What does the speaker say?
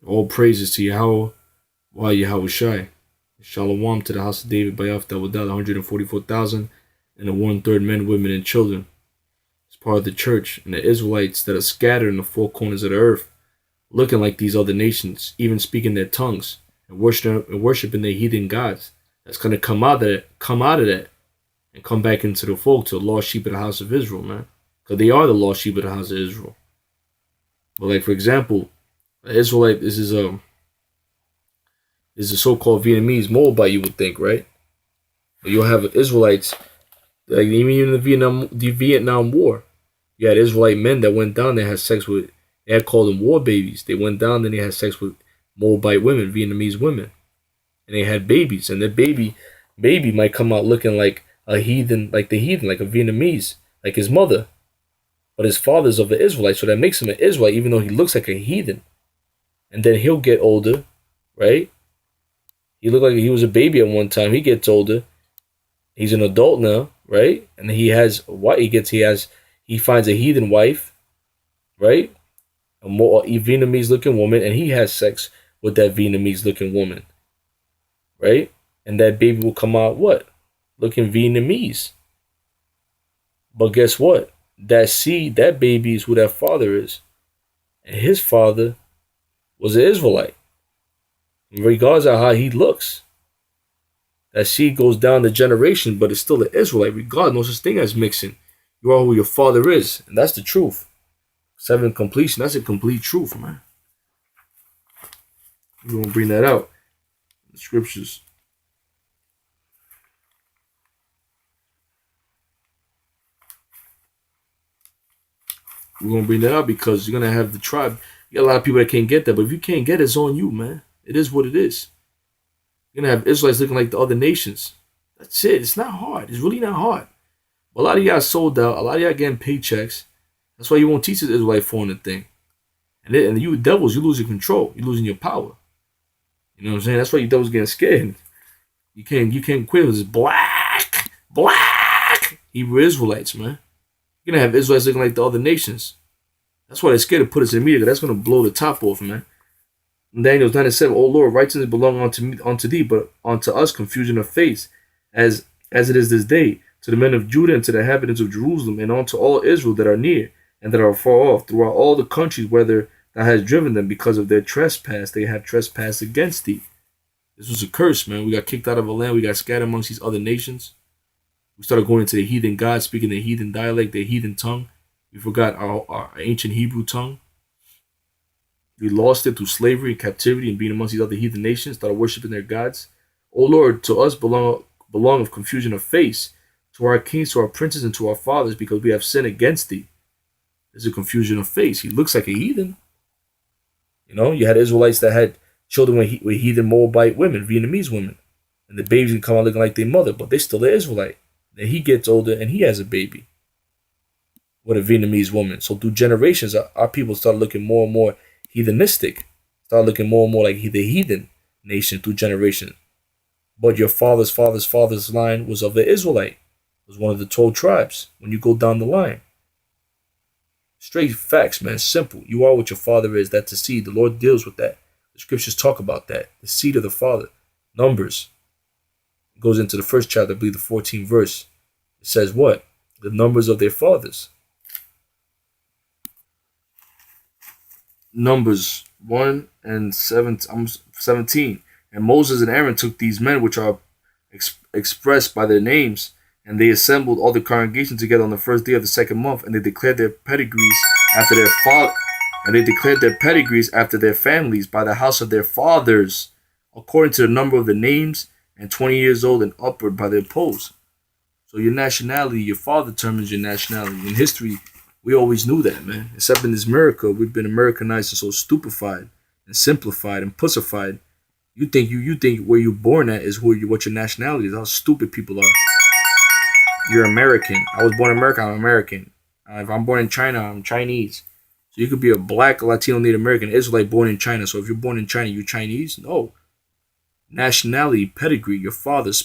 All praises to Yahweh, while Yahweh Shai. Shalom to the house of David by that without 144,000 and the 1/3 men, women, and children. It's part of the church and the Israelites that are scattered in the four corners of the earth, looking like these other nations, even speaking their tongues and worshiping their heathen gods. That's gonna come out of that, and come back into the fold to the lost sheep of the house of Israel, man. Because they are the lost sheep of the house of Israel. But like for example, an Israelite, this is a so-called Vietnamese Moabite, you would think, right? But you'll have Israelites, like even in the Vietnam War, you had Israelite men that went down there, had sex with, they had called them war babies. They went down there and they had sex with Moabite women, Vietnamese women. And they had babies. And their baby might come out looking like a heathen, like a Vietnamese, like his mother. But his father's of the Israelite, so that makes him an Israelite, even though he looks like a heathen. And then he'll get older, right? He looked like he was a baby at one time. He gets older. He's an adult now, right? And he finds a heathen wife, right? A Vietnamese looking woman, and he has sex with that Vietnamese looking woman, right? And that baby will come out what? Looking Vietnamese. But guess what? That baby is who that father is. And his father was an Israelite. Regardless of how he looks, that seed goes down the generation, but it's still an Israelite. Regardless, no such thing as mixing. You are who your father is, and that's the truth. 7 completion, that's a complete truth, man. We're going to bring that out in the scriptures. We're going to bring that out because you're going to have the tribe. You got a lot of people that can't get that, but if you can't get it, it's on you, man. It is what it is. You're going to have Israelites looking like the other nations. That's it. It's not hard. It's really not hard. But a lot of y'all sold out. A lot of y'all getting paychecks. That's why you won't teach this Israelite foreigner thing. And you devils, you losing control. You're losing your power. You know what I'm saying? That's why you devils getting scared. You can't quit with this black Hebrew Israelites, man. You're going to have Israelites looking like the other nations. That's why they're scared to put us in the media. That's going to blow the top off, man. Daniel 9:7, O Lord, righteousness belong unto thee, but unto us confusion of face, as it is this day, to the men of Judah and to the inhabitants of Jerusalem, and unto all Israel that are near and that are far off, throughout all the countries whither thou hast driven them, because of their trespass, they have trespassed against thee. This was a curse, man. We got kicked out of our land. We got scattered amongst these other nations. We started going into the heathen gods, speaking their heathen dialect, their heathen tongue. We forgot our ancient Hebrew tongue. We lost it through slavery and captivity and being amongst these other heathen nations, started worshiping their gods. O Lord, to us belong of confusion of face, to our kings, to our princes, and to our fathers, because we have sinned against thee. There's a confusion of face. He looks like a heathen. You know, you had Israelites that had children with heathen Moabite women, Vietnamese women. And the babies can come out looking like their mother, but they're still an Israelite. Then he gets older and he has a baby with a Vietnamese woman. So through generations, our people start looking more and more heathenistic, start looking more and more like the heathen nation through generations. But your father's line was of the Israelite. It was one of the 12 tribes when you go down the line. Straight facts, man. Simple. You are what your father is. That's the seed. The Lord deals with that. The scriptures talk about that. The seed of the father. Numbers. It goes into the first chapter, I believe the 14th verse. It says what? The numbers of their fathers. Numbers 1:17. And Moses and Aaron took these men which are expressed by their names, and they assembled all the congregation together on the first day of the second month, and they declared their pedigrees after their families by the house of their fathers, according to the number of the names, and 20 years old and upward by their posts. So your nationality, your father determines your nationality. In history, we always knew that, man. Except in this America, we've been Americanized and so stupefied and simplified and pussified. You think where you're born at is what your nationality is. How stupid people are. You're American. I was born in America. I'm American. If I'm born in China, I'm Chinese. So you could be a black, Latino, Native American, Israelite born in China. So if you're born in China, you're Chinese? No. Nationality, pedigree, your father's